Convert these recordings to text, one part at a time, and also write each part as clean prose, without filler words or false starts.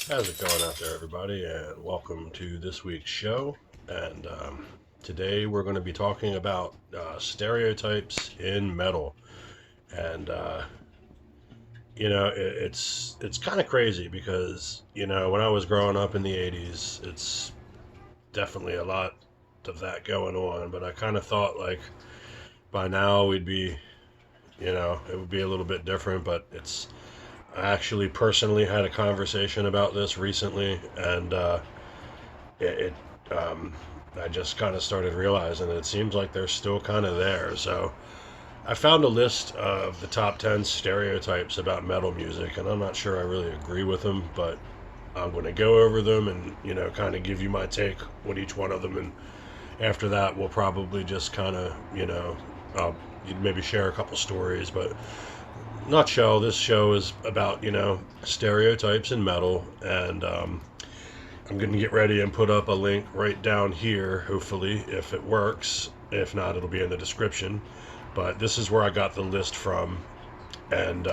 How's it going out there, everybody? And welcome to this week's show. And today we're going to be talking about stereotypes in metal. And it's kind of crazy because when I was growing up in the '80s, it's definitely a lot of that going on. But I kind of thought like by now we'd be, it would be a little bit different. But it's I actually personally had a conversation about this recently, and it I just kind of started realizing that it seems like they're still kind of there. So I found a list of the top 10 stereotypes about metal music, and I'm not sure I really agree with them, but I'm going to go over them and, kind of give you my take on each one of them. And after that, we'll probably just kind of, I'll maybe share a couple stories, but nutshell, this show is about, stereotypes in metal, and I'm going to get ready and put up a link right down here, hopefully, if it works. If not, it'll be in the description. But this is where I got the list from. And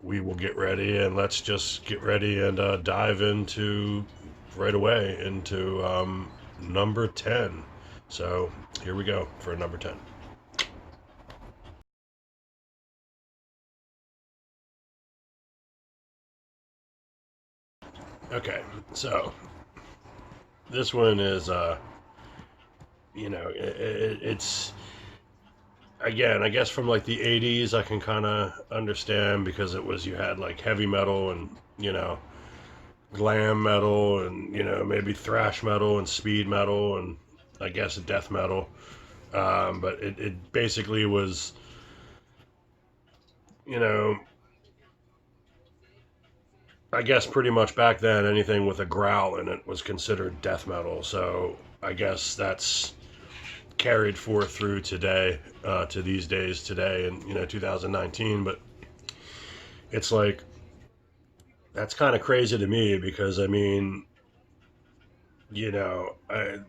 we will get ready, and let's just get ready and dive into right away into number 10. So here we go for number 10. Okay, so this one is, it's again, I guess from like the '80s, I can kind of understand because it was you had like heavy metal and glam metal and maybe thrash metal and speed metal and I guess death metal. But it basically was you know I guess pretty much back then anything with a growl in it was considered death metal. So I guess that's carried forth through today, to these days today in 2019. But it's like that's kind of crazy to me because I mean, you know, I,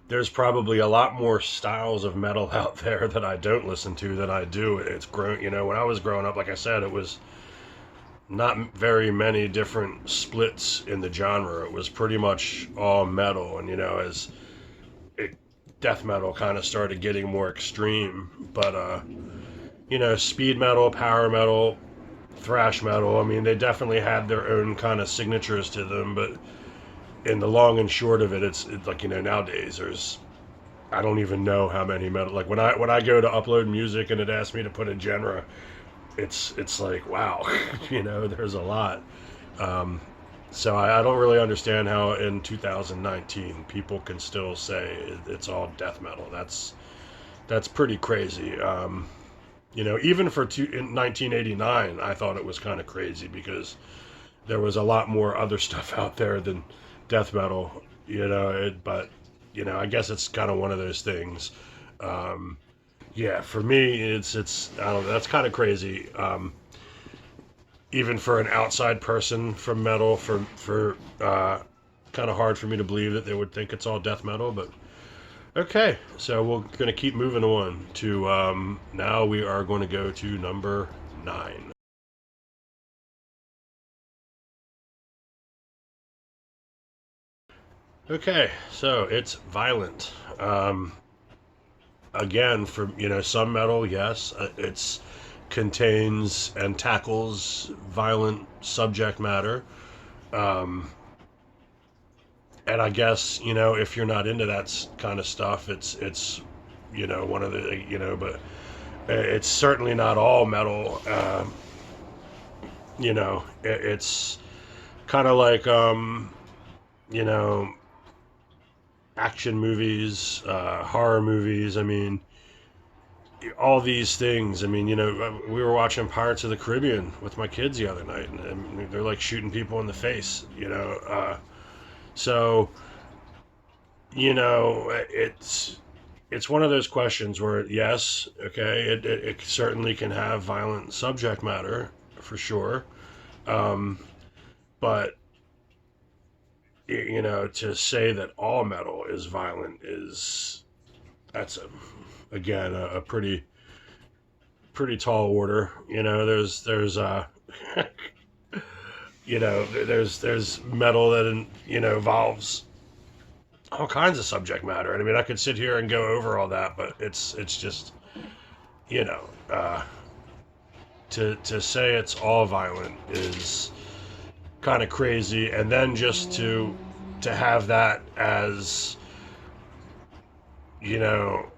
there's probably a lot more styles of metal out there that I don't listen to than I do. It's grown, when I was growing up, like I said, it was not very many different splits in the genre. It was pretty much all metal, and as it, death metal kind of started getting more extreme, but speed metal, power metal, thrash metal. I mean, they definitely had their own kind of signatures to them, but in the long and short of it, it's like nowadays there's I don't even know how many metal. Like when I go to upload music and it asks me to put a genre, it's like wow, there's a lot. Um, so I don't really understand how in 2019 people can still say it's all death metal. That's pretty crazy. Even for in 1989, I thought it was kind of crazy because there was a lot more other stuff out there than death metal. But I guess it's kind of one of those things. Um, yeah, for me, it's I don't know. That's kind of crazy. Even for an outside person from metal, for kind of hard for me to believe that they would think it's all death metal. But okay, so we're gonna keep moving on to now we are going to go to number 9. Okay, so it's violent. Again, for some metal, yes, it's contains and tackles violent subject matter. Um, and I guess if you're not into that kind of stuff, it's one of the but it's certainly not all metal. It's kind of like you know action movies, horror movies. I mean, all these things. I mean, we were watching Pirates of the Caribbean with my kids the other night, and they're like shooting people in the face. So it's one of those questions where yes, okay, it certainly can have violent subject matter for sure, um, but to say that all metal is violent is that's again a pretty tall order. There's there's metal that involves all kinds of subject matter. And I mean, I could sit here and go over all that, but it's just you know, uh, to say it's all violent is kind of crazy, and then just to have that as you know,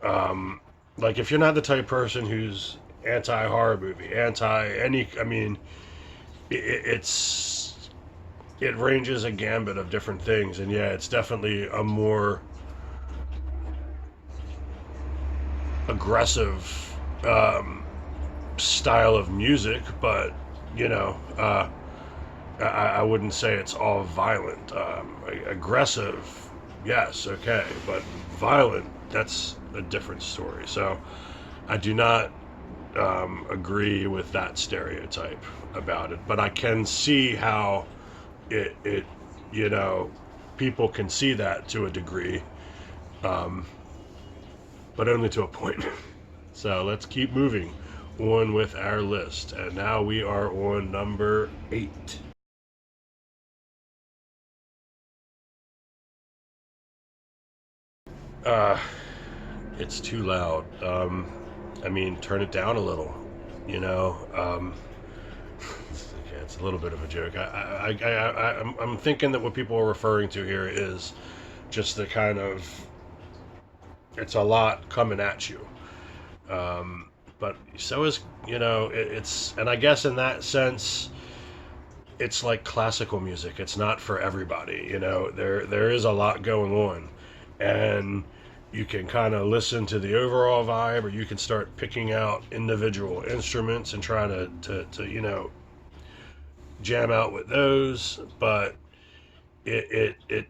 like if you're not the type of person who's anti horror movie, anti any, I mean, it's it ranges a gambit of different things, and yeah, it's definitely a more aggressive style of music, but you know, I wouldn't say it's all violent. Aggressive, yes, okay, but violent, that's a different story. So I do not agree with that stereotype about it, but I can see how it people can see that to a degree, but only to a point. So let's keep moving on with our list, and now we are on number 8. Uh, it's too loud. I mean, turn it down a little. You know, it's a little bit of a joke. I'm thinking that what people are referring to here is just the kind of it's a lot coming at you. But so is it's and I guess in that sense it's like classical music. It's not for everybody. There is a lot going on, and you can kind of listen to the overall vibe, or you can start picking out individual instruments and try to jam out with those. But it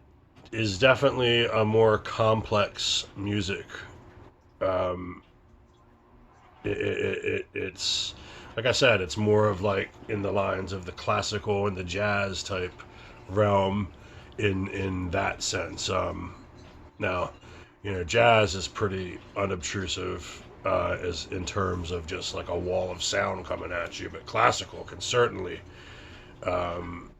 is definitely a more complex music. Um, it's like I said, it's more of like in the lines of the classical and the jazz type realm in that sense. Now, jazz is pretty unobtrusive as in terms of just like a wall of sound coming at you, but classical can certainly um,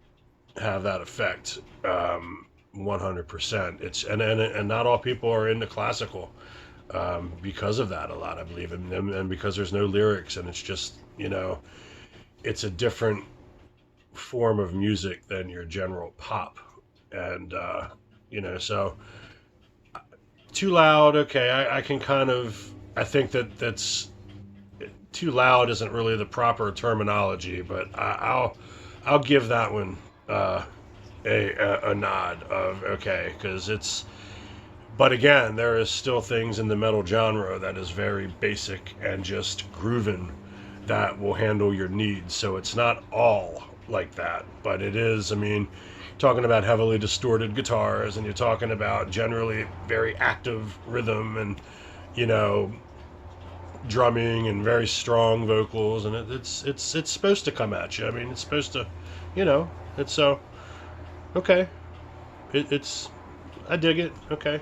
have that effect. 100%. It's and not all people are into classical because of that. A lot, I believe, and because there's no lyrics, and it's just it's a different form of music than your general pop, and so too loud. Okay, I can kind of I think that's too loud isn't really the proper terminology, but I'll give that one a nod of okay, because it's. But again, there is still things in the metal genre that is very basic and just grooving that will handle your needs. So it's not all like that, but it is. I mean, talking about heavily distorted guitars, and you're talking about generally very active rhythm, and you know drumming and very strong vocals, and it's supposed to come at you. I mean, it's supposed to, it's so okay. It's I dig it. Okay.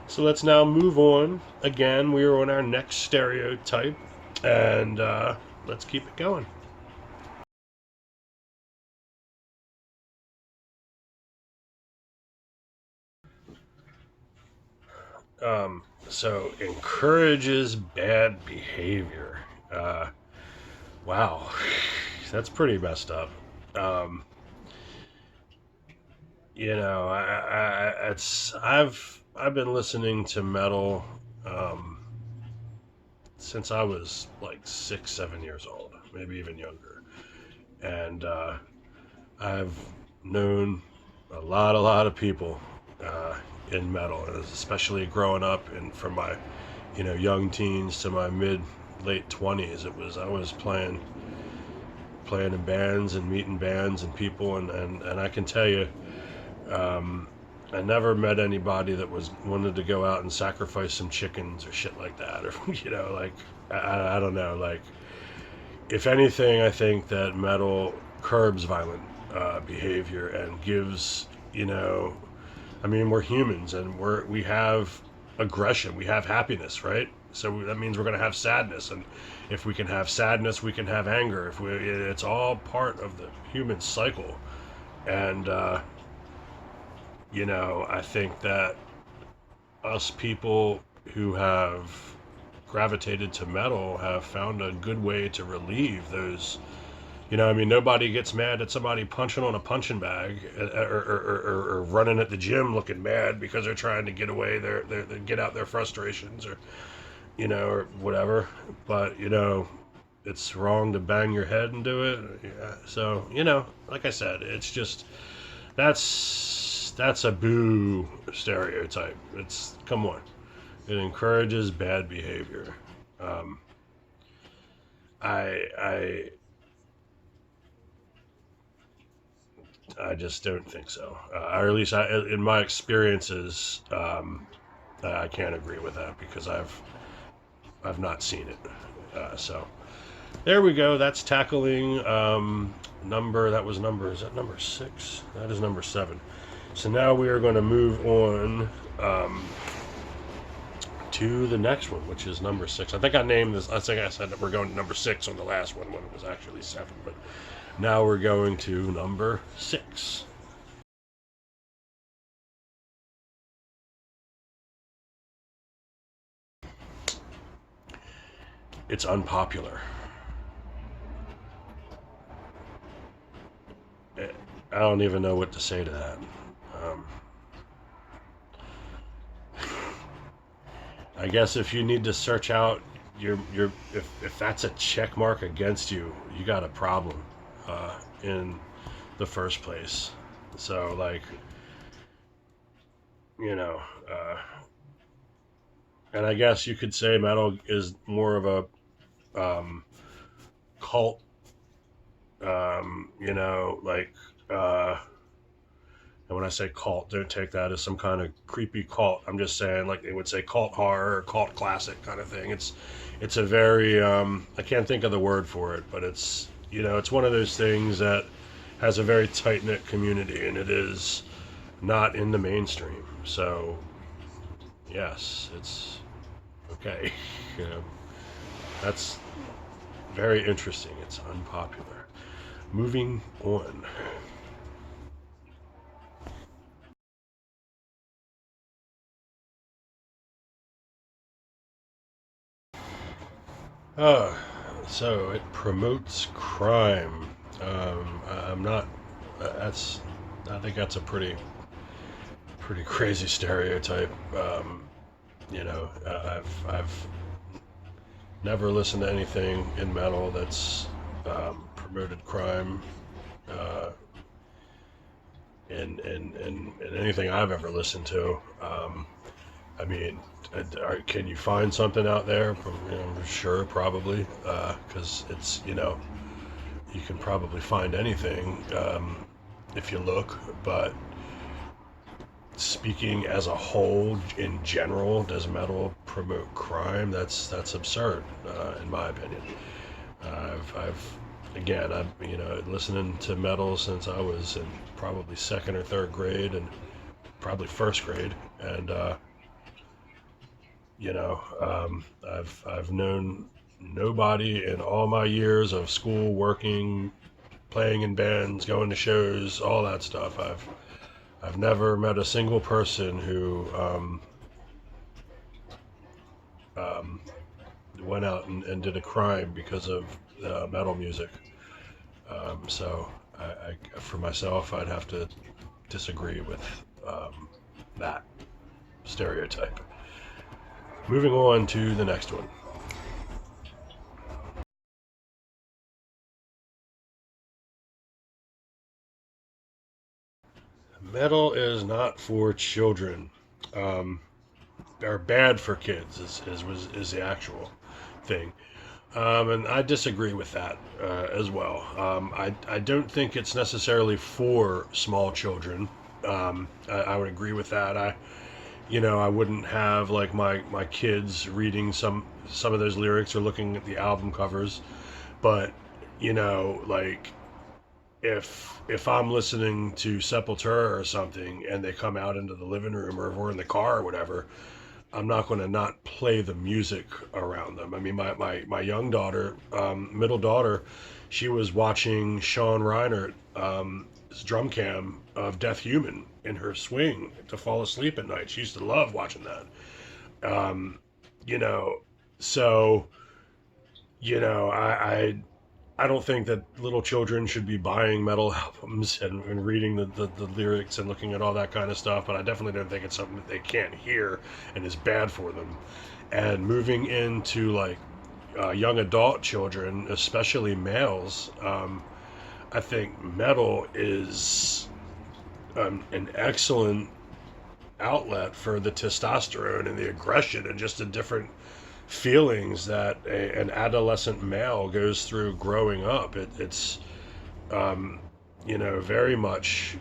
So let's now move on. Again, we are on our next stereotype, and let's keep it going. So encourages bad behavior. Wow, that's pretty messed up. Um, I've been listening to metal um, since I was like 6, 7 years old, maybe even younger, and I've known a lot of people in metal, especially growing up and from my young teens to my mid late 20s. I was playing in bands and meeting bands and people, and I can tell you, I never met anybody that was wanted to go out and sacrifice some chickens or shit like that, or like I don't know, like if anything, I think that metal curbs violent behavior and gives I mean, we're humans, and we have aggression, we have happiness, right? So that means we're going to have sadness, and if we can have sadness, we can have anger. It's all part of the human cycle. And, I think that us people who have gravitated to metal have found a good way to relieve those. I mean, nobody gets mad at somebody punching on a punching bag, or running at the gym looking mad because they're trying to get away get out their frustrations, or whatever. But it's wrong to bang your head and do it. Yeah. So like I said, it's just that's a boo stereotype. Come on. It encourages bad behavior. Um, I I just don't think so. Or at least in my experiences, I can't agree with that because I've not seen it. So there we go. That's tackling number. That was number. Is that number 6? That is number 7. So now we are going to move on to the next one, which is number 6. I think I named this. I think I said that we're going to number 6 on the last one when it was actually 7. But now we're going to number 6. It's unpopular. I don't even know what to say to that. Um, I guess if you need to search out if that's a check mark against you, you got a problem in the first place. So like, you know, uh, and I guess you could say metal is more of a cult. Like. And when I say cult, don't take that as some kind of creepy cult. I'm just saying, like they would say, cult horror or cult classic kind of thing. It's a very I can't think of the word for it, but it's one of those things that has a very tight knit community, and it is not in the mainstream. So yes, it's okay. you know, that's very interesting. It's unpopular. Moving on. Oh, so it promotes crime. I'm not. That's. I think that's a pretty crazy stereotype. I've never listened to anything in metal that's promoted crime. Uh, in anything I've ever listened to. I mean, can you find something out there? Sure, probably, because it's you can probably find anything if you look. But speaking as a whole, in general, does metal promote crime? That's absurd, in my opinion. I've again, I've listening to metal since I was in probably second or third grade, and probably first grade, and I've known nobody in all my years of school, working, playing in bands, going to shows, all that stuff. I've never met a single person who um, went out and did a crime because of metal music. So for myself, I'd have to disagree with that stereotype. Moving on to the next one. Metal is not for children. Um, are bad for kids is the actual thing. And I disagree with that as well. I don't think it's necessarily for small children. I would agree with that. I wouldn't have like my kids reading some of those lyrics or looking at the album covers, but like if I'm listening to Sepultura or something and they come out into the living room or if we're in the car or whatever, I'm not going to not play the music around them. I mean, my young daughter, middle daughter, she was watching Sean Reinert this drum cam of Death Human in her swing to fall asleep at night. She used to love watching that. You know, so I don't think that little children should be buying metal albums and reading the lyrics and looking at all that kind of stuff, but I definitely don't think it's something that they can't hear and is bad for them. And moving into like young adult children, especially males, I think metal is an excellent outlet for the testosterone and the aggression and just the different feelings that an adolescent male goes through growing up. It's very much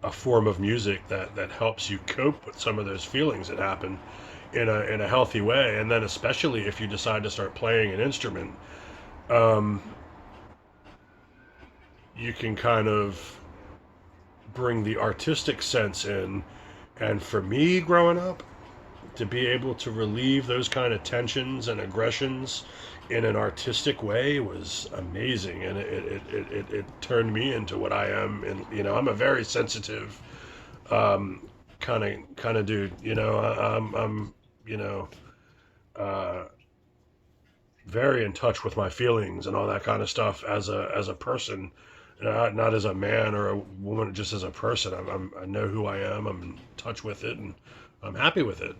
a form of music that helps you cope with some of those feelings that happen in a healthy way. And then especially if you decide to start playing an instrument, you can kind of bring the artistic sense in. And for me growing up, to be able to relieve those kind of tensions and aggressions in an artistic way was amazing, and it turned me into what I am. And I'm a very sensitive kind of dude. I'm uh, very in touch with my feelings and all that kind of stuff as a person, not as a man or a woman, just as a person. I know who I am. I'm in touch with it, and I'm happy with it.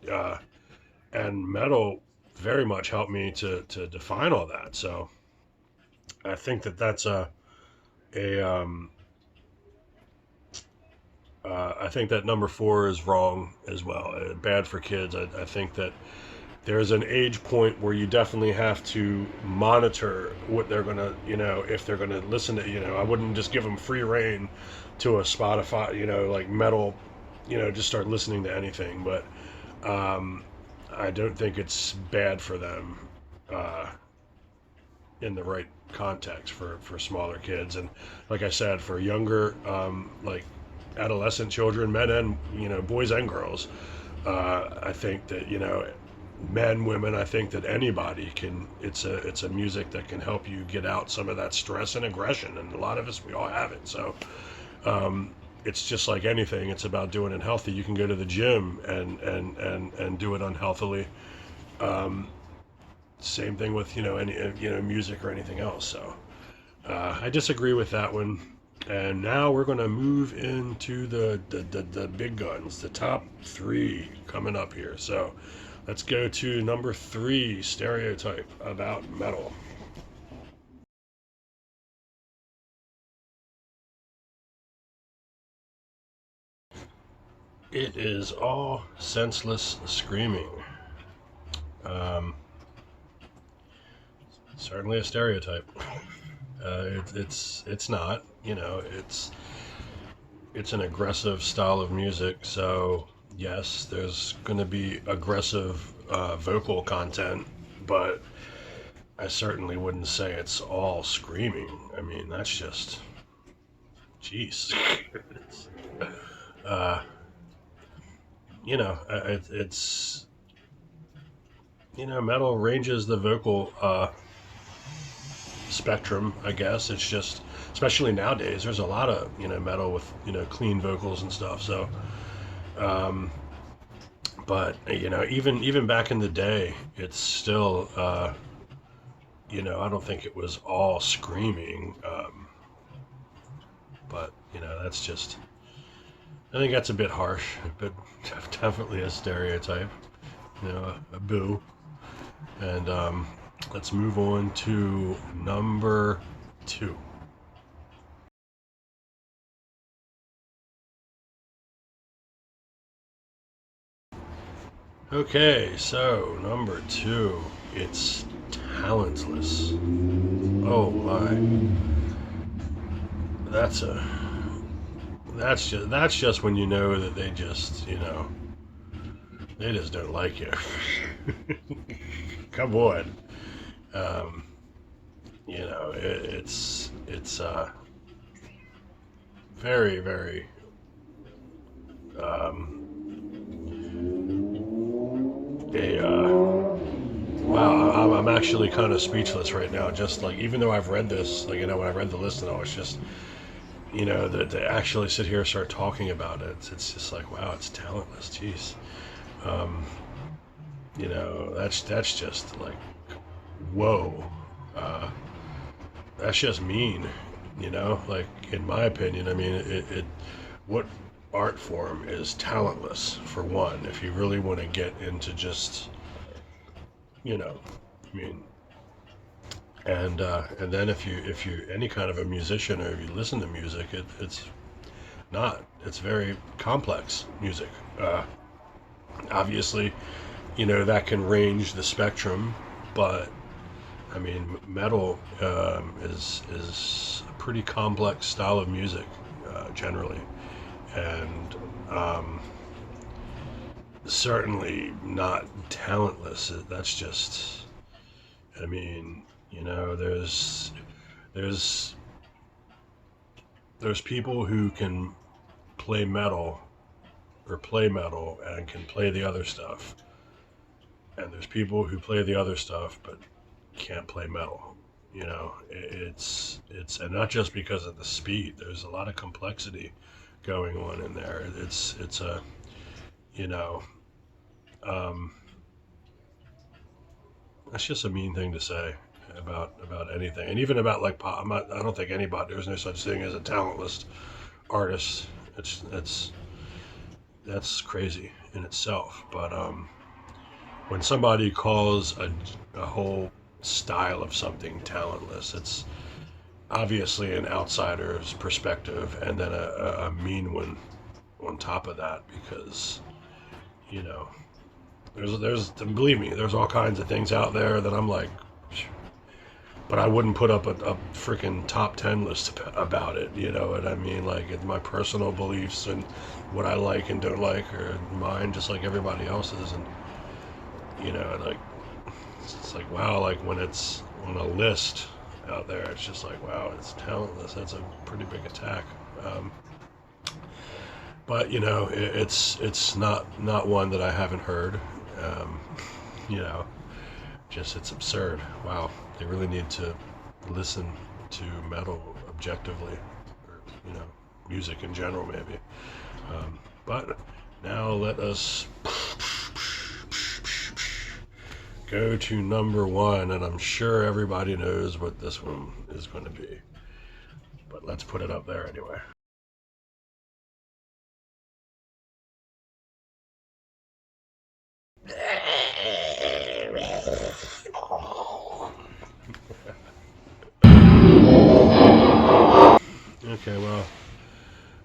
And metal very much helped me to define all that. So I think that's a I think that number 4 is wrong as well. Bad for kids. I think that there's an age point where you definitely have to monitor what they're gonna, if they're gonna listen to, I wouldn't just give them free reign to a Spotify, like metal, just start listening to anything. But I don't think it's bad for them in the right context for smaller kids. And like I said, for younger, like adolescent children, men and, boys and girls, I think that, men, women, I think that anybody can, it's a music that can help you get out some of that stress and aggression. And a lot of us, we all have it. So, it's just like anything. It's about doing it healthy. You can go to the gym and do it unhealthily. Same thing with, any, music or anything else. So, I disagree with that one. And now we're going to move into the big guns, the top 3 coming up here. So, let's go to number 3, Stereotype about metal. It is all senseless screaming. Certainly a stereotype. It's not. It's an aggressive style of music. So yes, there's going to be aggressive vocal content, but I certainly wouldn't say it's all screaming. I mean, that's just, jeez. uh, it's metal ranges the vocal spectrum, I guess. It's just, especially nowadays, there's a lot of metal with clean vocals and stuff. So, but even back in the day, it's still I don't think it was all screaming. But that's just, I think that's a bit harsh, but definitely a stereotype. A boo. And let's move on to number 2. Okay, so number 2, it's Talentless. Oh my, that's just when you know that they just they just don't like you. Come on. It's very, very wow. I'm actually kind of speechless right now. Just like, even though I've read this, like, when I read the list and all, it's just, that they actually sit here and start talking about it. It's just like, wow, it's talentless. Jeez. Um, that's just like, whoa. Uh, that's just mean. Like, in my opinion, I mean, what art form is talentless, for one? If you really want to get into just, I mean, and then if you any kind of a musician, or if you listen to music, it's not. It's very complex music. Obviously, that can range the spectrum, but I mean, metal is a pretty complex style of music, generally, and certainly not talentless. That's just, I mean, there's there's people who can play metal, or play metal, and can play the other stuff, and there's people who play the other stuff but can't play metal. It's and not just because of the speed. There's a lot of complexity going on in there. It's a you know um, that's just a mean thing to say about anything, and even about like pop. I don't think anybody. There's no such thing as a talentless artist. It's that's crazy in itself. But when somebody calls a whole style of something talentless, it's obviously an outsider's perspective, and then a mean one on top of that, because you know there's believe me, there's all kinds of things out there that I'm like, but I wouldn't put up a freaking top 10 list about it. You know what I mean? Like, it's my personal beliefs and what I like and don't like are mine, just like everybody else's. And like, it's like, wow, like when it's on a list out there, it's just like, wow, it's talentless. That's a pretty big attack. But it's not one that I haven't heard. Um, you know, just it's absurd. Wow, they really need to listen to metal objectively, or music in general, maybe. But now let us go to number one, and I'm sure everybody knows what this one is going to be. But let's put it up there anyway. Okay, well,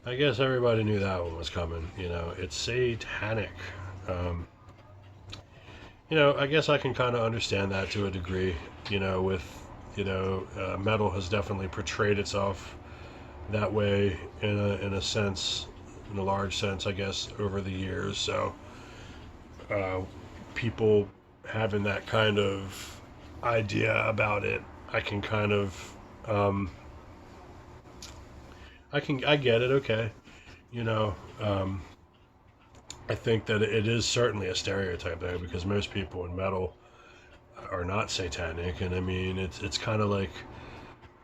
I guess everybody knew that one was coming. It's Satanic. Um, I guess I can kind of understand that to a degree. With metal has definitely portrayed itself that way in a sense, in a large sense, I guess, over the years. So uh, people having that kind of idea about it, I can kind of I get it. Okay, you know. I think that it is certainly a stereotype there, because most people in metal are not satanic, and I mean it's kind of like,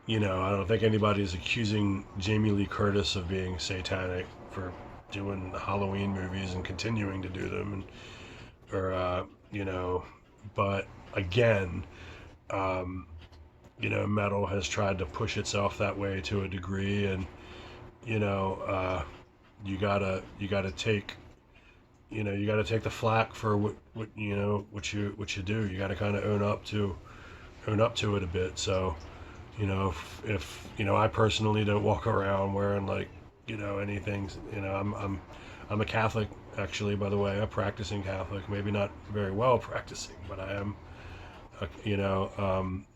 I don't think anybody's accusing Jamie Lee Curtis of being satanic for doing the Halloween movies and continuing to do them, and or but again, um, metal has tried to push itself that way to a degree, and you know, uh, you gotta take you got to take the flack for what you do. You got to kind of own up to it a bit. So, if I personally don't walk around wearing like anything. I'm a Catholic, actually. By the way, a practicing Catholic. Maybe not very well practicing, but I am.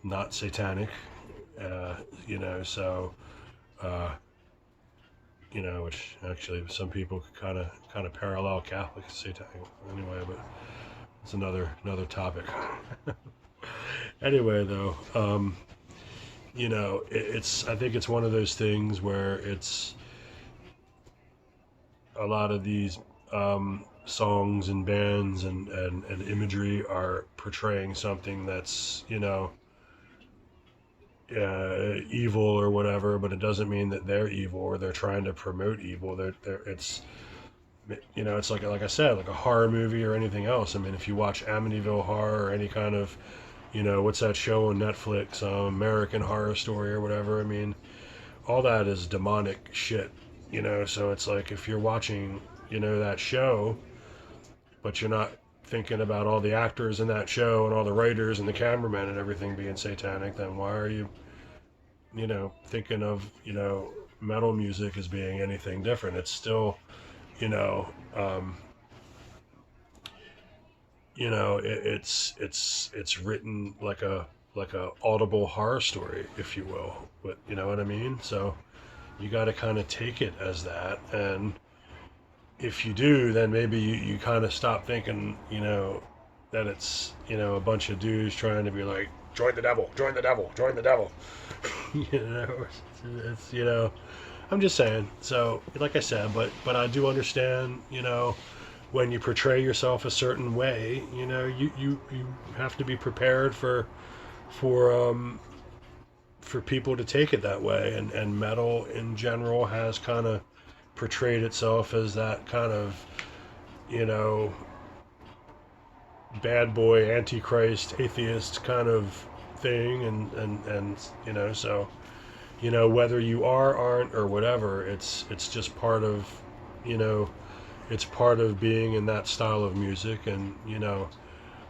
Not satanic. So. Uh, which actually some people kind of parallel Catholic and Satanic anyway, but it's another topic. Anyway, though, it's I think it's one of those things where it's a lot of these songs and bands and imagery are portraying something that's, you know, evil or whatever, but it doesn't mean that they're evil or they're trying to promote evil. It's, you know, it's like I said, like a horror movie or anything else. I mean, if you watch Amityville Horror or any kind of, you know, what's that show on Netflix, American Horror Story or whatever, I mean, all that is demonic shit, you know. So it's like, if you're watching, you know, that show, but you're not thinking about all the actors in that show and all the writers and the cameramen and everything being satanic, then why are you, you know, thinking of, you know, metal music as being anything different? It's still, you know, it's written like a audible horror story, if you will. But you know what I mean? So you got to kind of take it as that, and if you do, then maybe you kind of stop thinking, you know, that it's, you know, a bunch of dudes trying to be like, join the devil, join the devil, join the devil. You know, it's, you know, I'm just saying. So, like I said, but I do understand, you know, when you portray yourself a certain way, you know, you have to be prepared for people to take it that way, and metal in general has kind of portrayed itself as that kind of, you know, bad boy, antichrist, atheist kind of thing, and you know, so, you know, whether you aren't, or whatever, it's just part of, you know, it's part of being in that style of music. And you know,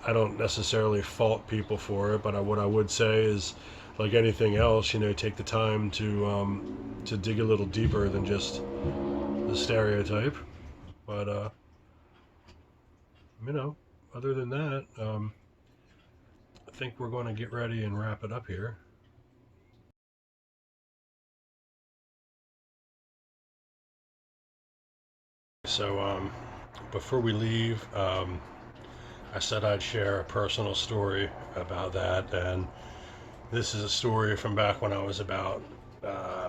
I don't necessarily fault people for it, but what I would say is, like anything else, you know, take the time to dig a little deeper than just the stereotype. But you know, other than that, I think we're going to get ready and wrap it up here. So before we leave, I said I'd share a personal story about that, and this is a story from back when I was about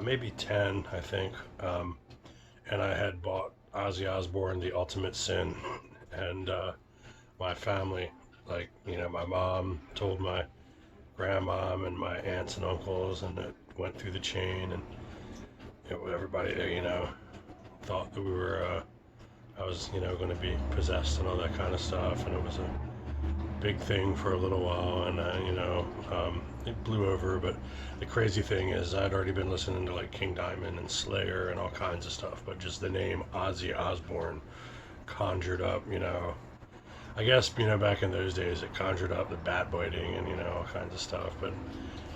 maybe 10, I think, and I had bought Ozzy Osbourne, The Ultimate Sin, and my family, like, you know, my mom told my grandmom and my aunts and uncles, and it went through the chain, and everybody there, you know, thought that we were, I was, you know, going to be possessed and all that kind of stuff, and it was a big thing for a little while, and you know, it blew over. But the crazy thing is, I'd already been listening to like King Diamond and Slayer and all kinds of stuff, but just the name Ozzy Osbourne conjured up, you know, I guess, you know, back in those days it conjured up the bat biting and, you know, all kinds of stuff. But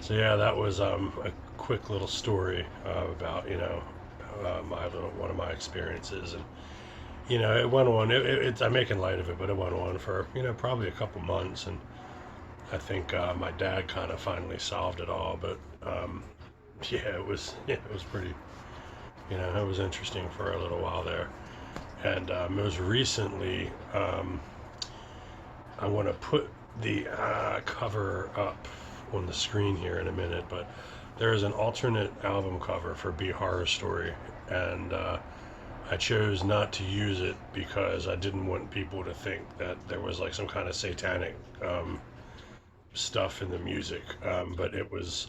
so yeah, that was a quick little story about, you know, one of my experiences. And you know, it went on. I'm making light of it, but it went on for, you know, probably a couple months, and I think my dad kind of finally solved it all. But yeah, it was pretty, you know, it was interesting for a little while there. And most recently, I want to put the cover up on the screen here in a minute, but there is an alternate album cover for Be Horror Story, and I chose not to use it because I didn't want people to think that there was like some kind of satanic stuff in the music, but it was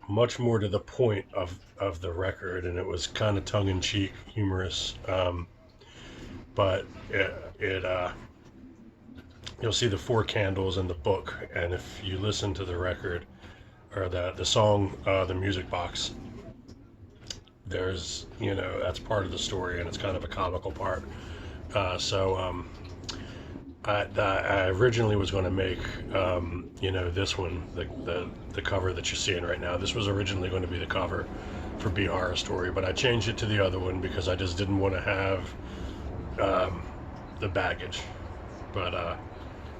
much more to the point of the record, and it was kind of tongue-in-cheek, humorous, but you'll see the 4 candles in the book, and if you listen to the record, or the song, The Music Box, there's, you know, that's part of the story, and it's kind of a comical part. I originally was going to make, you know, this one, the cover that you're seeing right now. This was originally going to be the cover for Be Horror Story, but I changed it to the other one because I just didn't want to have the baggage. But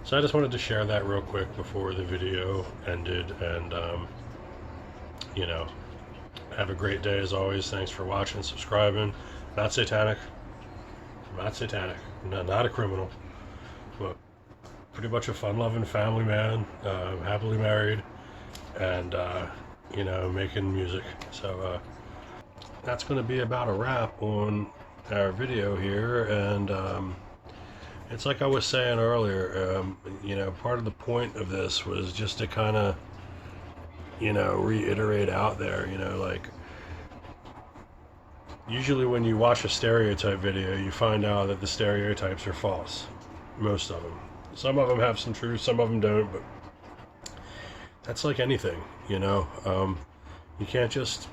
so I just wanted to share that real quick before the video ended, and you know, have a great day as always. Thanks for watching, subscribing. Not satanic. Not satanic. No, not a criminal. But pretty much a fun-loving family man, happily married, and you know, making music. So that's going to be about a wrap on our video here, and it's like I was saying earlier, part of the point of this was just to kind of, reiterate out there, like, usually when you watch a stereotype video, you find out that the stereotypes are false. Most of them. Some of them have some truth, some of them don't, but that's like anything, you can't just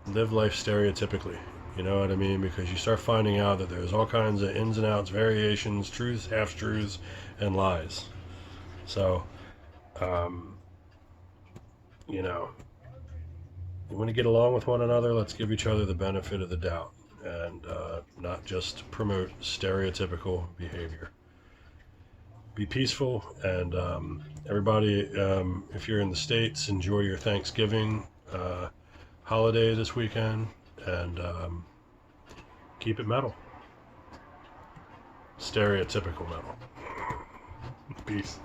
live life stereotypically, you know what I mean? Because you start finding out that there's all kinds of ins and outs, variations, truths, half-truths, and lies. So, you want to get along with one another, let's give each other the benefit of the doubt and not just promote stereotypical behavior. Be peaceful, and everybody, if you're in the States, enjoy your Thanksgiving holiday this weekend, and keep it metal. Stereotypical metal. Peace.